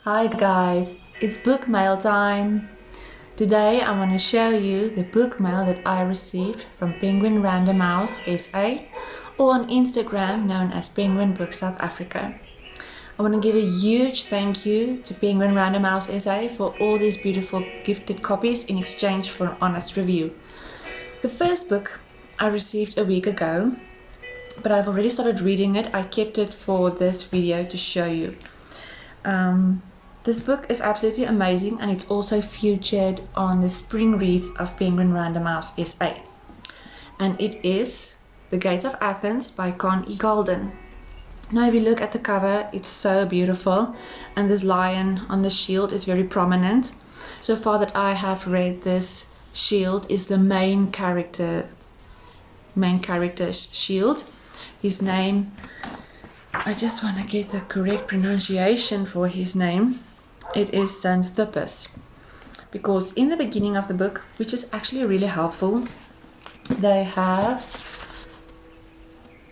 Hi guys, it's bookmail time. Today I want to show you the bookmail that I received from Penguin Random House SA, or on Instagram known as Penguin Book South Africa. I want to give a huge thank you to Penguin Random House SA for all these beautiful gifted copies in exchange for an honest review. The first book I received a week ago, but I've already started reading it. I kept it for this video to show you. This book is absolutely amazing, and it's also featured on the Spring Reads of Penguin Random House SA. And it is The Gates of Athens by Con E. Golden. Now if you look at the cover, it's so beautiful, and this lion on the shield is very prominent. So far that I have read, this shield is the main character's shield. His name, I just want to get the correct pronunciation for his name. It is Xanthippus, because in the beginning of the book, which is actually really helpful, they have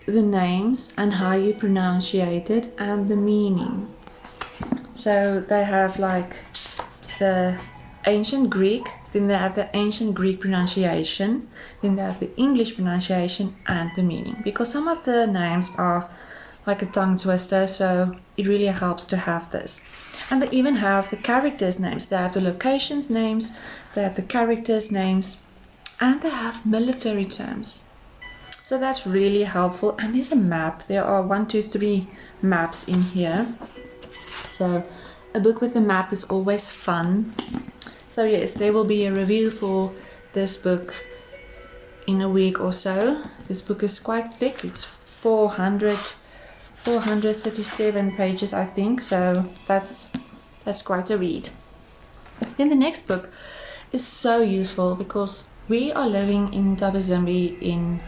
the names and how you pronunciate it and the meaning. So they have like the ancient Greek, then they have the ancient Greek pronunciation, then they have the English pronunciation and the meaning, because some of the names are like a tongue twister, so it really helps to have this. And they even have the characters' names. They have the locations' names, they have the characters' names, and they have military terms. So that's really helpful. And there's a map. There are 1, 2, 3 maps in here. So a book with a map is always fun. So yes, there will be a review for this book in a week or so. This book is quite thick. It's 437 pages, I think, so that's quite a read. Then the next book is so useful because we are living in Tabazimbi in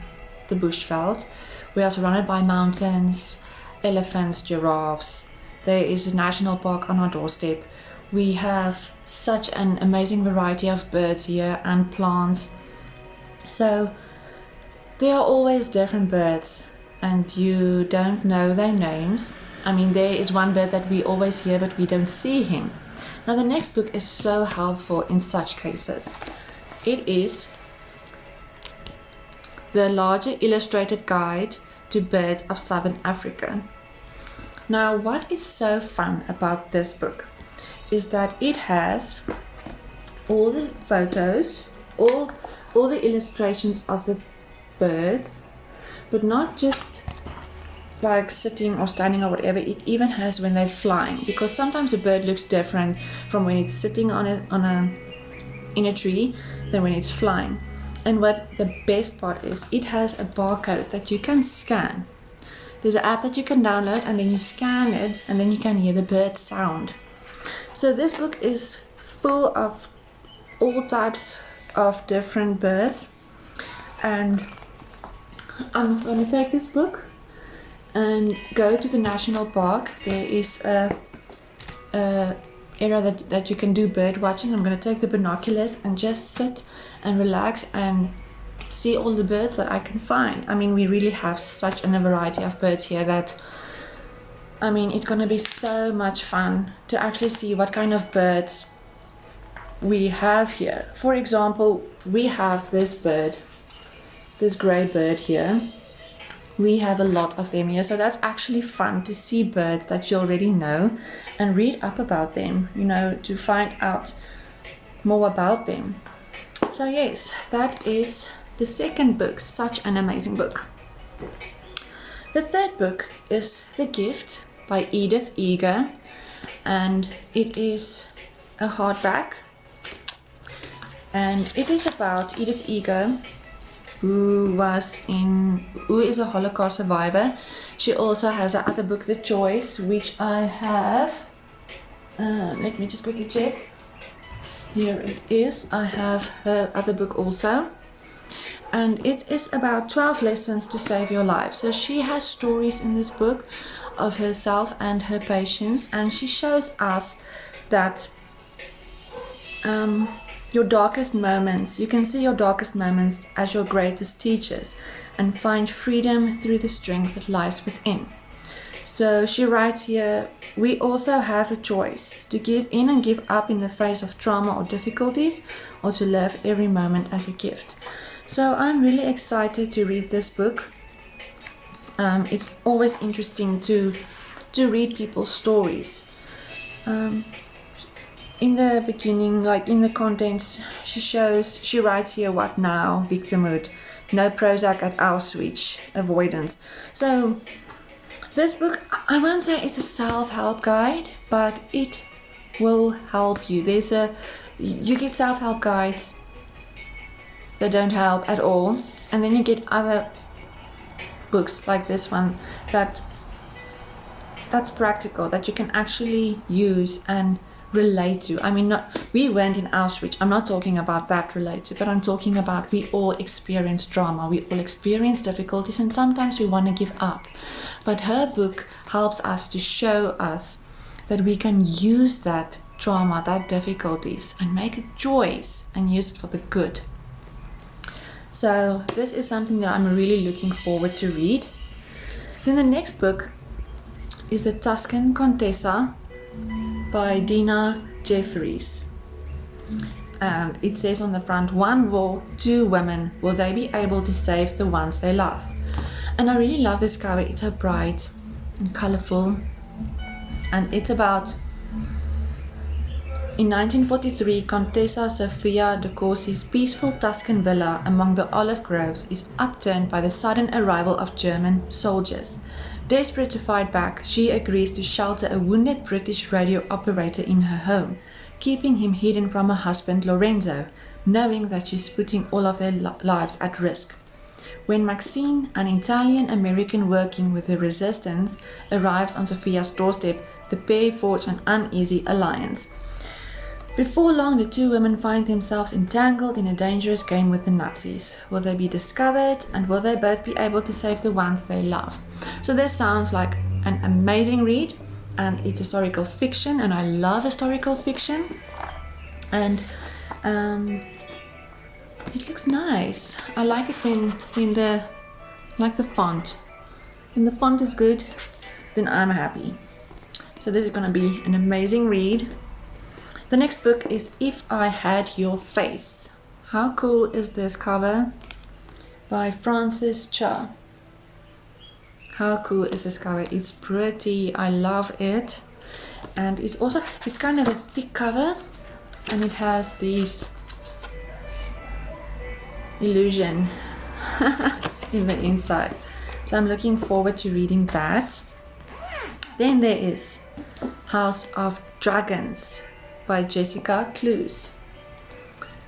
the bushveld. We are surrounded by mountains, elephants, giraffes. There is a national park on our doorstep. We have such an amazing variety of birds here and plants. So there are always different birds, and you don't know their names. I mean, there is one bird that we always hear, but we don't see him. Now the next book is so helpful in such cases. It is The Larger Illustrated Guide to Birds of Southern Africa. Now what is so fun about this book is that it has all the photos, all the illustrations of the birds, but not just like sitting or standing or whatever. It even has when they're flying, because sometimes a bird looks different from when it's sitting in a tree than when it's flying. And what the best part is, it has a barcode that you can scan. There's an app that you can download, and then you scan it, and then you can hear the bird sound. So this book is full of all types of different birds, and I'm going to take this book and go to the national park. There is a area that you can do bird watching. I'm going to take the binoculars and just sit and relax and see all the birds that I can find. I mean, we really have such a variety of birds here that, I mean, it's going to be so much fun to actually see what kind of birds we have here. For example, we have this bird, this grey bird here. We have a lot of them here, so that's actually fun to see birds that you already know and read up about them, you know, to find out more about them. So yes, that is the second book, such an amazing book. The third book is The Gift by Edith Eger, and it is a hardback, and it is about Edith Eger, who is a Holocaust survivor. She also has another book, The Choice, which I have. Let me just quickly check. Here it is. I have her other book also, and it is about 12 lessons to save your life. So she has stories in this book of herself and her patients, and she shows us that your darkest moments, you can see your darkest moments as your greatest teachers and find freedom through the strength that lies within. So she writes here, we also have a choice to give in and give up in the face of trauma or difficulties, or to live every moment as a gift. So I'm really excited to read this book. It's always interesting to read people's stories. In the beginning, like in the contents, she writes here, what now? Victimhood. No Prozac at Auschwitz. Avoidance. So this book, I won't say it's a self-help guide, but it will help you. You get self-help guides that don't help at all, and then you get other books like this one that's practical, that you can actually use and relate to. I mean, we weren't in Auschwitz. I'm not talking about that relate to, but I'm talking about we all experience trauma, we all experience difficulties, and sometimes we want to give up. But her book helps us to show us that we can use that trauma, that difficulties, and make a choice and use it for the good. So this is something that I'm really looking forward to read. Then the next book is The Tuscan Contessa by Dina Jeffries. And it says on the front, one war, two women, will they be able to save the ones they love? And I really love this cover. It's so bright and colorful, and it's about, in 1943, Contessa Sofia de Corsi's peaceful Tuscan villa among the olive groves is upturned by the sudden arrival of German soldiers. Desperate to fight back, she agrees to shelter a wounded British radio operator in her home, keeping him hidden from her husband Lorenzo, knowing that she's putting all of their lives at risk. When Maxine, an Italian-American working with the resistance, arrives on Sofia's doorstep, the pair forge an uneasy alliance. Before long, the two women find themselves entangled in a dangerous game with the Nazis. Will they be discovered, and will they both be able to save the ones they love? So this sounds like an amazing read, and it's historical fiction, and I love historical fiction. And it looks nice. I like it when the font. When the font is good, then I'm happy. So this is going to be an amazing read. The next book is If I Had Your Face. How cool is this cover? By Frances Cha. How cool is this cover? It's pretty. I love it. And it's kind of a thick cover, and it has these illusion in the inside. So I'm looking forward to reading that. Then there is House of Dragons by Jessica Clues.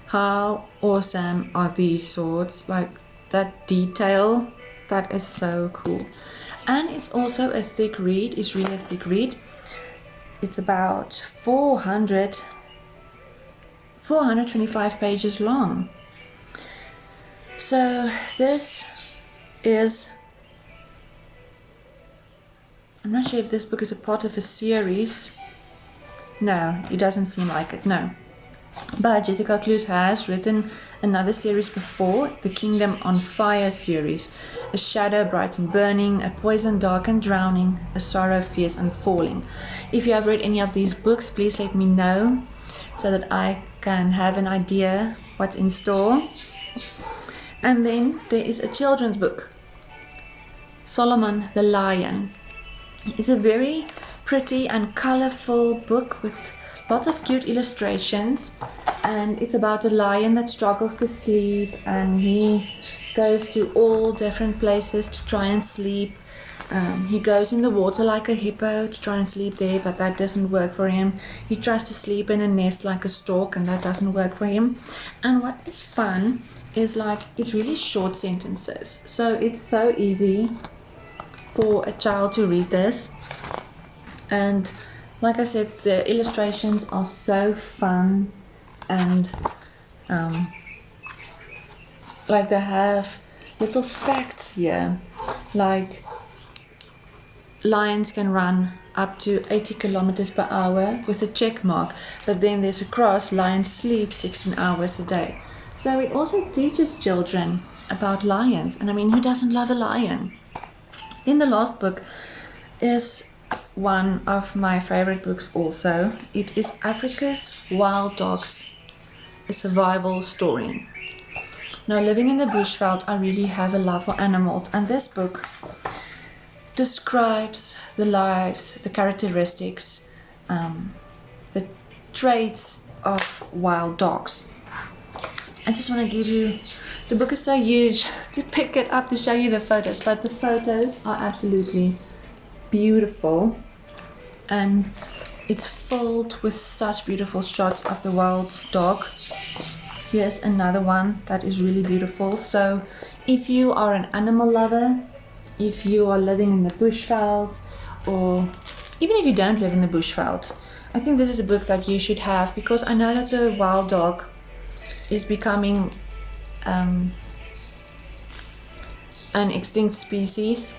How awesome are these swords? Like that detail, that is so cool. And it's also a thick read. It's really a thick read. It's about 425 pages long. So this is, I'm not sure if this book is a part of a series. No, it doesn't seem like it, no. But Jessica Clues has written another series before, the Kingdom on Fire series. A shadow bright and burning, a poison dark and drowning, a sorrow fierce and falling. If you have read any of these books, please let me know so that I can have an idea what's in store. And then there is a children's book, Solomon the Lion. It's a very pretty and colorful book with lots of cute illustrations, and it's about a lion that struggles to sleep, and he goes to all different places to try and sleep. He goes in the water like a hippo to try and sleep there, but that doesn't work for him. He tries to sleep in a nest like a stork, and that doesn't work for him. And what is fun is like it's really short sentences, so it's so easy for a child to read this. And like I said, the illustrations are so fun, and like they have little facts here, like lions can run up to 80 kilometers per hour with a check mark, but then there's a cross, lions sleep 16 hours a day. So it also teaches children about lions, and I mean, who doesn't love a lion? Then the last book is one of my favorite books also. It is Africa's Wild Dogs, a survival story. Now, living in the bushveld, I really have a love for animals, and this book describes the lives, the characteristics, the traits of wild dogs. I just want to give you, the book is so huge to pick it up to show you the photos, but the photos are absolutely beautiful, and it's filled with such beautiful shots of the wild dog. Here's another one that is really beautiful. So if you are an animal lover, if you are living in the bushveld, or even if you don't live in the bushveld, I think this is a book that you should have, because I know that the wild dog is becoming an extinct species.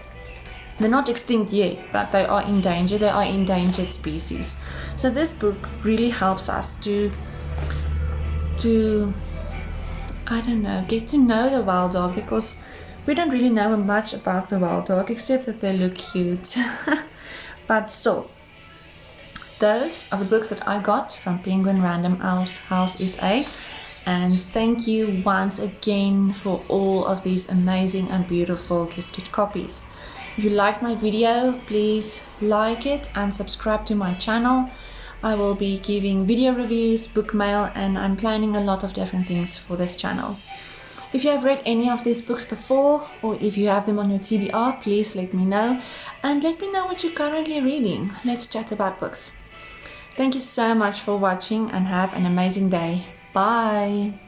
They're not extinct yet, but they are in danger. They are endangered species. So this book really helps us to I don't know, get to know the wild dog, because we don't really know much about the wild dog except that they look cute. But still, those are the books that I got from Penguin Random House SA. And thank you once again for all of these amazing and beautiful gifted copies. If you liked my video, please like it and subscribe to my channel. I will be giving video reviews, book mail, and I'm planning a lot of different things for this channel. If you have read any of these books before, or if you have them on your TBR, please let me know. And let me know what you're currently reading. Let's chat about books. Thank you so much for watching, and have an amazing day. Bye!